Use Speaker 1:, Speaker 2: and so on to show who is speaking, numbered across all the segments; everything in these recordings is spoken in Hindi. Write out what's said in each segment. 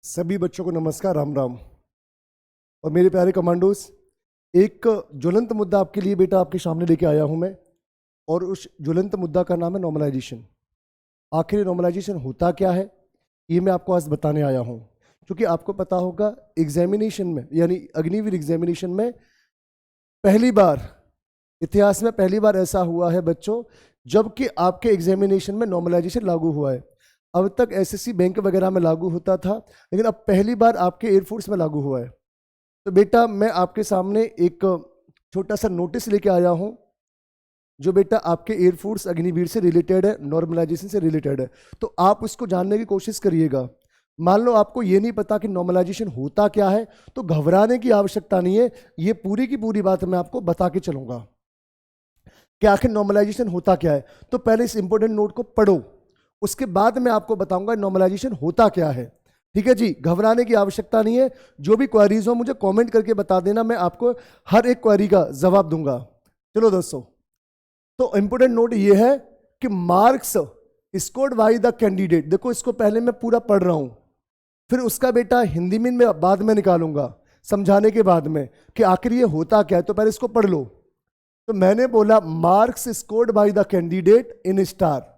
Speaker 1: सभी बच्चों को नमस्कार, राम राम। और मेरे प्यारे कमांडोज, एक ज्वलंत मुद्दा आपके लिए बेटा आपके सामने लेके आया हूं मैं। और उस ज्वलंत मुद्दा का नाम है नॉर्मलाइजेशन। आखिर नॉर्मलाइजेशन होता क्या है, ये मैं आपको आज बताने आया हूं। क्योंकि आपको पता होगा एग्जामिनेशन में, यानी अग्निवीर एग्जामिनेशन में पहली बार, इतिहास में पहली बार ऐसा हुआ है बच्चों, जबकि आपके एग्जामिनेशन में नॉर्मलाइजेशन लागू हुआ है। अब तक एसएससी बैंक वगैरह में लागू होता था, लेकिन अब पहली बार आपके एयरफोर्स में लागू हुआ है। तो बेटा मैं आपके सामने एक छोटा सा नोटिस लेके आया हूं, जो बेटा आपके एयरफोर्स अग्निवीर से रिलेटेड है, नॉर्मलाइजेशन से रिलेटेड है। तो आप उसको जानने की कोशिश करिएगा। मान लो आपको ये नहीं पता कि नॉर्मलाइजेशन होता क्या है, तो घबराने की आवश्यकता नहीं है। ये पूरी की पूरी बात मैं आपको बता के चलूंगा कि आखिर नॉर्मलाइजेशन होता क्या है। तो पहले इस इंपॉर्टेंट नोट को पढ़ो, उसके बाद मैं आपको बताऊंगा नॉर्मलाइजेशन होता क्या है। ठीक है जी, घबराने की आवश्यकता नहीं है। जो भी क्वेरीज हो मुझे कमेंट करके बता देना, मैं आपको हर एक क्वेरी का जवाब दूंगा। चलो दोस्तों, तो इंपॉर्टेंट नोट ये है कि marks scored by the candidate. देखो, इसको पहले मैं पूरा पढ़ रहा हूं, फिर उसका बेटा हिंदी में मैं बाद में निकालूंगा समझाने के बाद में कि आखिर ये होता क्या है। तो पहले इसको पढ़ लो। तो मैंने बोला marks scored by the candidate in star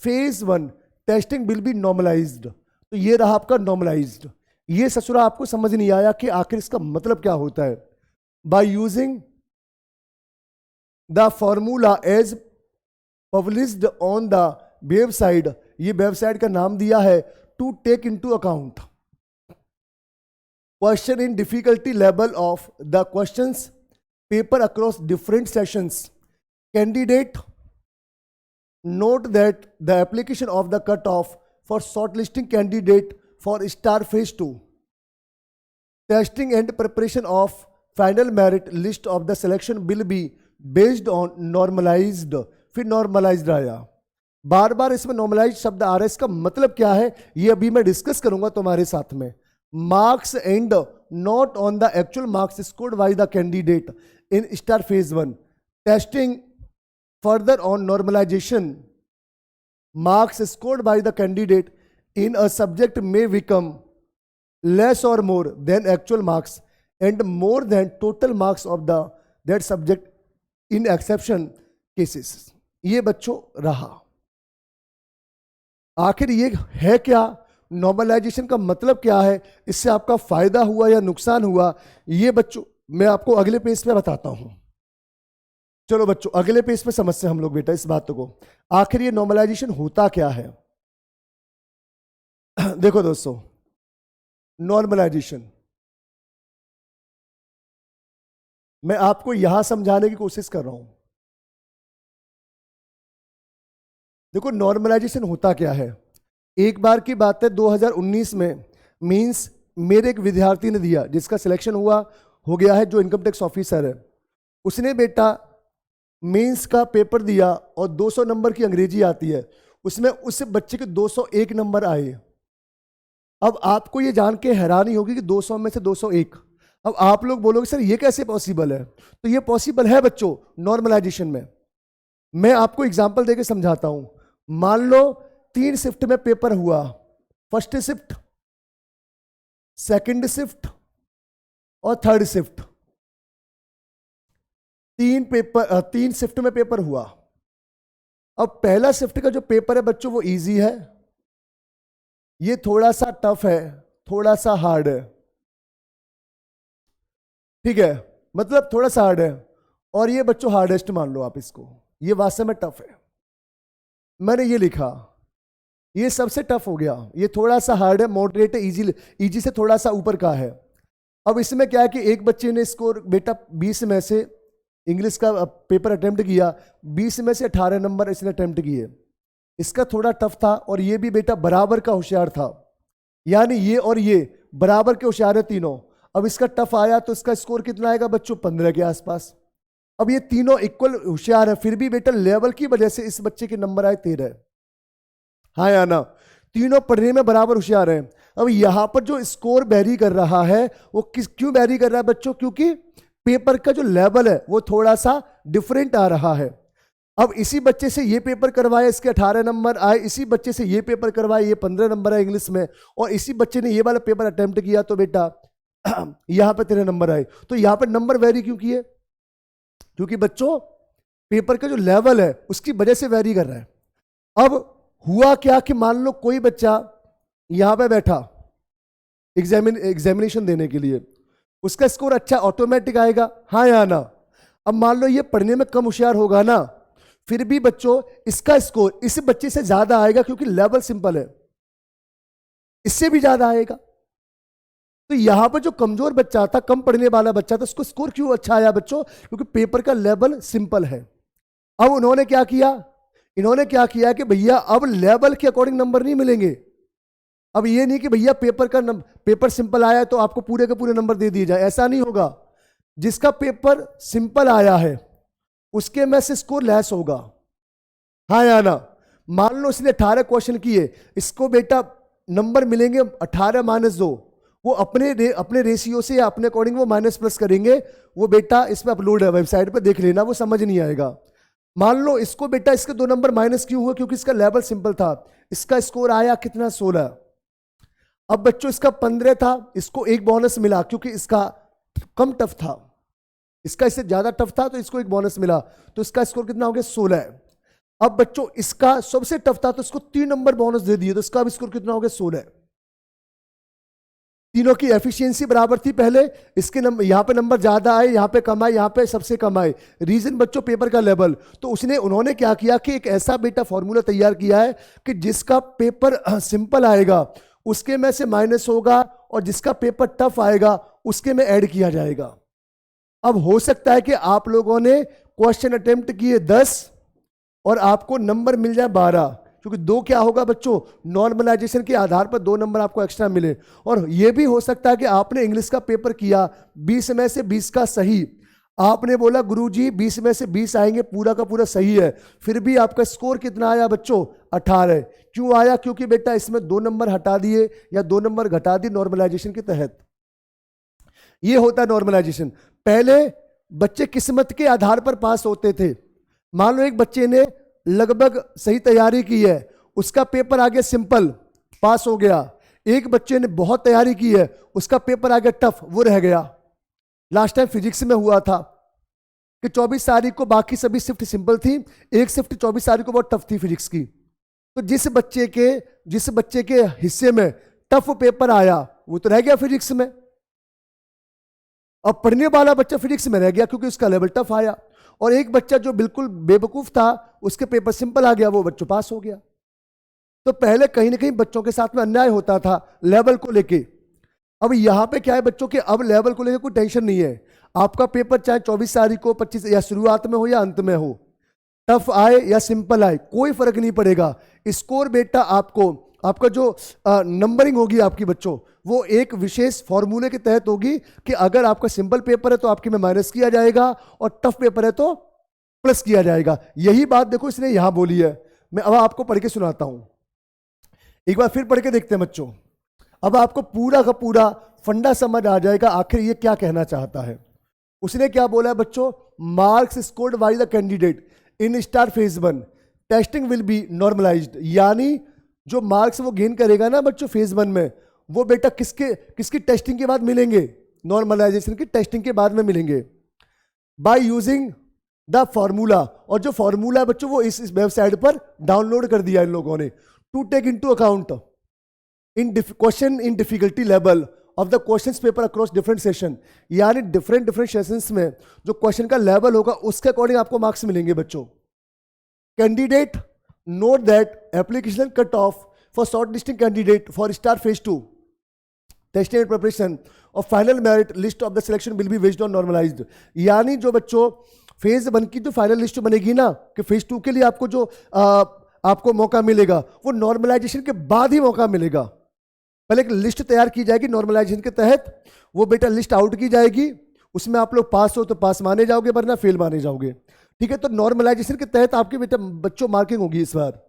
Speaker 1: phase 1 testing will be normalised. तो ये रहा आपका नॉर्मलाइज्ड। ये ससुरा आपको समझ नहीं आया कि आखिर इसका मतलब क्या होता है। By using the formula as published on the website, ये वेबसाइट का नाम दिया है, to take into account question in difficulty level of the questions paper across different sessions, candidate note that the application of the cutoff for shortlisting candidate for star phase 2 testing and preparation of final merit list of the selection will be based on normalized। फिर normalized आया, बार बार इसमें normalized शब्द आ रहा है। इसका मतलब क्या है ये अभी मैं डिस्कस करूंगा तुम्हारे साथ में। Marks and not on the actual marks scored by the candidate in star phase 1 testing further on normalization, marks scored by the candidate in a subject may become less or more than actual marks and more than total marks of the that subject in exception cases। ये बच्चों रहा। आखिर ये है क्या, नॉर्मलाइजेशन का मतलब क्या है, इससे आपका फायदा हुआ या नुकसान हुआ, ये बच्चों मैं आपको अगले पेज पे बताता हूं। चलो बच्चों, अगले पेज पे समझते हैं हम लोग बेटा इस बात को। आखिर ये नॉर्मलाइजेशन होता क्या है। देखो दोस्तों, नॉर्मलाइजेशन मैं आपको यहां समझाने की कोशिश कर रहा हूं। देखो, नॉर्मलाइजेशन होता क्या है। एक बार की बात है, 2019 में मींस मेरे एक विद्यार्थी ने दिया, जिसका सिलेक्शन हुआ हो गया है, जो इनकम टैक्स ऑफिसर है। उसने बेटा मेंस का पेपर दिया और 200 नंबर की अंग्रेजी आती है, उसमें उस बच्चे के 201 नंबर आए। अब आपको ये जान के हैरानी होगी कि 200 में से 201। अब आप लोग बोलोगे सर ये कैसे पॉसिबल है। तो ये पॉसिबल है बच्चों नॉर्मलाइजेशन में। मैं आपको एग्जांपल देके समझाता हूं। मान लो 3 शिफ्ट में पेपर हुआ, फर्स्ट शिफ्ट, सेकंड शिफ्ट और थर्ड शिफ्ट। 3 शिफ्ट में पेपर हुआ। अब पहला शिफ्ट का जो पेपर है बच्चों वो इजी है, ये थोड़ा सा टफ है, थोड़ा सा हार्ड है। ठीक है, मतलब थोड़ा सा हार्ड है, और ये बच्चों हार्डेस्ट मान लो आप इसको, ये वास्तव में टफ है। मैंने ये लिखा, ये सबसे टफ हो गया, ये थोड़ा सा हार्ड है, मॉडरेट है, इजी से थोड़ा सा ऊपर का है। अब इसमें क्या है कि एक बच्चे ने स्कोर बेटा 20 में से इंग्लिश का पेपर अटेम्प्ट किया, 20 में से 18 नंबर इसने अटेम्प्ट किए। इसका थोड़ा टफ था, और ये भी बेटा बराबर का होशियार था, यानी ये और ये बराबर के होशियार है तीनों। अब इसका टफ आया तो इसका स्कोर कितना आएगा बच्चों, 15 के आसपास। अब ये तीनों इक्वल होशियार है, फिर भी बेटा लेवल की वजह से इस बच्चे के नंबर आए 13। हाँ या ना, तीनों पढ़ने में बराबर होशियार है। अब यहां पर जो स्कोर वेरी कर रहा है वो क्यों वेरी कर रहा है बच्चों, क्योंकि पेपर का जो लेवल है वो थोड़ा सा डिफरेंट आ रहा है। अब इसी बच्चे से ये पेपर करवाया, इसके 18 नंबर आए, इसी बच्चे से ये पेपर करवाया, ये 15 नंबर आए इंग्लिश में, और इसी बच्चे ने ये वाला पेपर अटेम्प्ट किया तो बेटा यहां पे 13 नंबर आए। तो यहां पर नंबर वेरी क्यों किए? क्योंकि बच्चों पेपर का जो लेवल है उसकी वजह से वेरी कर रहा है। अब हुआ क्या कि मान लो कोई बच्चा यहां पे बैठा एग्जामिनेशन देने के लिए, उसका स्कोर अच्छा ऑटोमेटिक आएगा, हाँ या ना? अब मान लो ये पढ़ने में कम होशियार होगा ना, फिर भी बच्चों इसका स्कोर इस बच्चे से ज्यादा आएगा क्योंकि लेवल सिंपल है, इससे भी ज्यादा आएगा। तो यहां पर जो कमजोर बच्चा था, कम पढ़ने वाला बच्चा था, उसको स्कोर क्यों अच्छा आया बच्चों? क्योंकि पेपर का लेवल सिंपल है। अब उन्होंने क्या किया? इन्होंने क्या किया कि भैया अब लेवल के अकॉर्डिंग नंबर नहीं मिलेंगे। अब ये नहीं कि भैया पेपर सिंपल आया है तो आपको पूरे के पूरे नंबर दे दिए जाए, ऐसा नहीं होगा। जिसका पेपर सिंपल आया है उसके में से स्कोर लेस होगा, हाँ या ना? मान लो इसने 18 क्वेश्चन किए, इसको बेटा नंबर मिलेंगे 18-2, वो अपने रेशियो से या अपने अकॉर्डिंग वो माइनस प्लस करेंगे। वो बेटा इसमें अपलोड है, वेबसाइट पे देख लेना, वो समझ नहीं आएगा। मान लो इसको बेटा इसके 2 नंबर माइनस क्यों हुए? क्योंकि इसका लेवल सिंपल था। इसका स्कोर आया कितना? 16। अब बच्चों इसका 15 था, इसको एक बोनस मिला क्योंकि इसका कम टफ था, इसका इससे ज्यादा टफ था तो इसको एक बोनस मिला, तो इसका स्कोर कितना हो गया? 16। अब बच्चों इसका सबसे टफ था तो इसको 3 नंबर बोनस दे दिए, तो इसका भी स्कोर कितना हो गया? 16। तीनों की एफिशिएंसी बराबर थी पहले, इसके नंबर यहां पे नंबर ज्यादा आए, यहां पे कम आए, यहां पे सबसे कम आए। रीजन बच्चों पेपर का लेवल। तो उन्होंने क्या किया कि एक ऐसा बेटा फॉर्मूला तैयार किया है कि जिसका पेपर सिंपल आएगा उसके में से माइनस होगा, और जिसका पेपर टफ आएगा उसके में ऐड किया जाएगा। अब हो सकता है कि आप लोगों ने क्वेश्चन अटेम्प्ट किए 10 और आपको नंबर मिल जाए 12, क्योंकि 2 क्या होगा बच्चों? नॉर्मलाइजेशन के आधार पर 2 नंबर आपको एक्स्ट्रा मिले। और यह भी हो सकता है कि आपने इंग्लिश का पेपर किया 20 में से 20 का सही, आपने बोला गुरुजी 20 में से 20 आएंगे, पूरा का पूरा सही है, फिर भी आपका स्कोर कितना आया बच्चों? 18। क्यों आया? क्योंकि बेटा इसमें 2 नंबर हटा दिए या 2 नंबर घटा दिए नॉर्मलाइजेशन के तहत। ये होता है नॉर्मलाइजेशन। पहले बच्चे किस्मत के आधार पर पास होते थे। मान लो एक बच्चे ने लगभग सही तैयारी की है, उसका पेपर आ गया सिंपल, पास हो गया। एक बच्चे ने बहुत तैयारी की है, उसका पेपर आ गया टफ, वो रह गया। लास्ट टाइम फिजिक्स में हुआ था कि 24 तारीख को बाकी सभी शिफ्ट सिंपल थी, एक शिफ्ट 24 तारीख को बहुत टफ थी फिजिक्स की। तो जिस बच्चे के हिस्से में टफ पेपर आया वो तो रह गया फिजिक्स में। अब पढ़ने वाला बच्चा फिजिक्स में रह गया क्योंकि उसका लेवल टफ आया, और एक बच्चा जो बिल्कुल बेवकूफ था उसके पेपर सिंपल आ गया, वो बच्चों पास हो गया। तो पहले कहीं ना कहीं बच्चों के साथ में अन्याय होता था लेवल को लेके। अब यहां पे क्या है बच्चों के, अब लेवल को लेके कोई टेंशन नहीं है। आपका पेपर चाहे 24 तारीख को 25 या शुरुआत में हो या अंत में हो, टफ आए या सिंपल आए, कोई फर्क नहीं पड़ेगा। स्कोर बेटा आपका जो नंबरिंग होगी आपकी बच्चों, वो एक विशेष फॉर्मूले के तहत होगी कि अगर आपका सिंपल पेपर है तो आपके में माइनस किया जाएगा, और टफ पेपर है तो प्लस किया जाएगा। यही बात देखो इसने यहां बोली है। मैं अब आपको पढ़ के सुनाता हूं, एक बार फिर पढ़ के देखते हैं बच्चों। अब आपको पूरा का पूरा फंडा समझ आ जाएगा आखिर ये क्या कहना चाहता है। उसने क्या बोला है बच्चों? Marks scored by the candidate in star phase 1 testing will be normalised. यानी जो मार्क्स वो गेन करेगा ना बच्चों फेज 1 में, वो बेटा किसकी टेस्टिंग के बाद मिलेंगे? नॉर्मलाइजेशन की टेस्टिंग के बाद में मिलेंगे, बाय यूजिंग द फॉर्मूला। और जो फॉर्मूला है बच्चों वो इस वेबसाइट पर डाउनलोड कर दिया इन लोगों ने। To take into account question in difficulty level of the questions paper across different session. यानी डिफरेंट सेशंस में जो क्वेश्चन का लेवल होगा उसके अकॉर्डिंग आपको मार्क्स मिलेंगे बच्चों। Candidate note that application cut off for shortlisting candidate for star phase 2 testing and preparation और final merit list of the selection will be based on normalised. यानी जो बच्चों फेज 1 की जो फाइनल लिस्ट बनेगी ना कि फेज 2 के लिए आपको जो आपको मौका मिलेगा वो नॉर्मलाइजेशन के बाद ही मौका मिलेगा। पहले एक लिस्ट तैयार की जाएगी नॉर्मलाइजेशन के तहत, वो बेटा लिस्ट आउट की जाएगी, उसमें आप लोग पास हो तो पास माने जाओगे वरना फेल माने जाओगे। ठीक है, तो नॉर्मलाइजेशन के तहत आपके बेटा बच्चों मार्किंग होगी इस बार।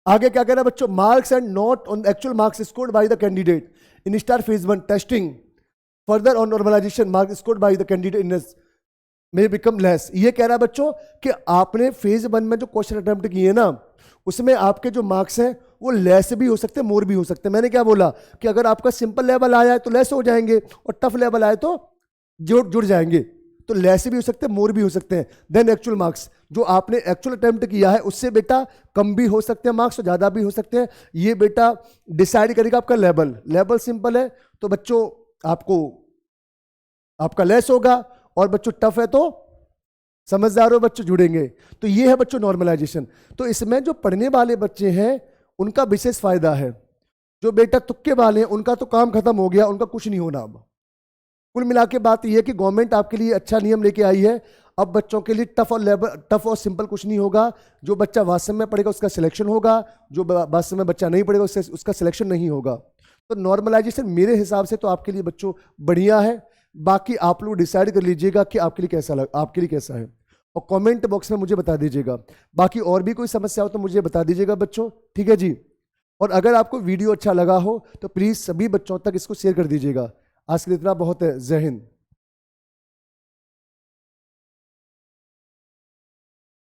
Speaker 1: आगे क्या कहना बच्चों? Marks and not on actual marks scored by the candidate in star phase 1 testing further on normalisation marks scored by the candidate in may become less. ये कह रहा है बच्चों कि आपने फेज 1 में जो क्वेश्चन अटेम्प्ट किए ना, उसमें आपके जो मार्क्स हैं वो लेस भी हो सकते हैं, मोर भी हो सकते हैं। मैंने क्या बोला कि अगर आपका सिंपल लेवल आया है तो लेस हो जाएंगे, और टफ लेवल आए तो जुड़ जाएंगे। तो लेस भी हो सकते हैं, मोर भी हो सकते हैं देन एक्चुअल मार्क्स। जो आपने एक्चुअल अटेम्प्ट किया है उससे बेटा कम भी हो सकते हैं मार्क्स, और ज़्यादा भी हो सकते हैं। ये बेटा डिसाइड करेगा आपका लेवल सिंपल है तो बच्चों आपका लेस होगा, और बच्चों टफ है तो समझदार हो बच्चों जुड़ेंगे। तो ये है बच्चों नॉर्मलाइजेशन। तो इसमें जो पढ़ने वाले बच्चे हैं उनका विशेष फायदा है। जो बेटा तुक्के वाले हैं उनका तो काम खत्म हो गया, उनका कुछ नहीं होना। अब कुल मिला के बात यह है कि गवर्नमेंट आपके लिए अच्छा नियम लेके आई है। अब बच्चों के लिए टफ और सिंपल कुछ नहीं होगा। जो बच्चा वास्तव में पढ़ेगा उसका सिलेक्शन होगा, जो वास्तव में बच्चा नहीं पढ़ेगा उसका सिलेक्शन नहीं होगा। तो नॉर्मलाइजेशन मेरे हिसाब से तो आपके लिए बच्चों बढ़िया है। बाकी आप लोग डिसाइड कर लीजिएगा कि आपके लिए कैसा है, और कमेंट बॉक्स में मुझे बता दीजिएगा। बाकी और भी कोई समस्या हो तो मुझे बता दीजिएगा बच्चों, ठीक है जी। और अगर आपको वीडियो अच्छा लगा हो तो प्लीज़ सभी बच्चों तक इसको शेयर कर दीजिएगा। आज के लिए इतना बहुत है। जय हिंद।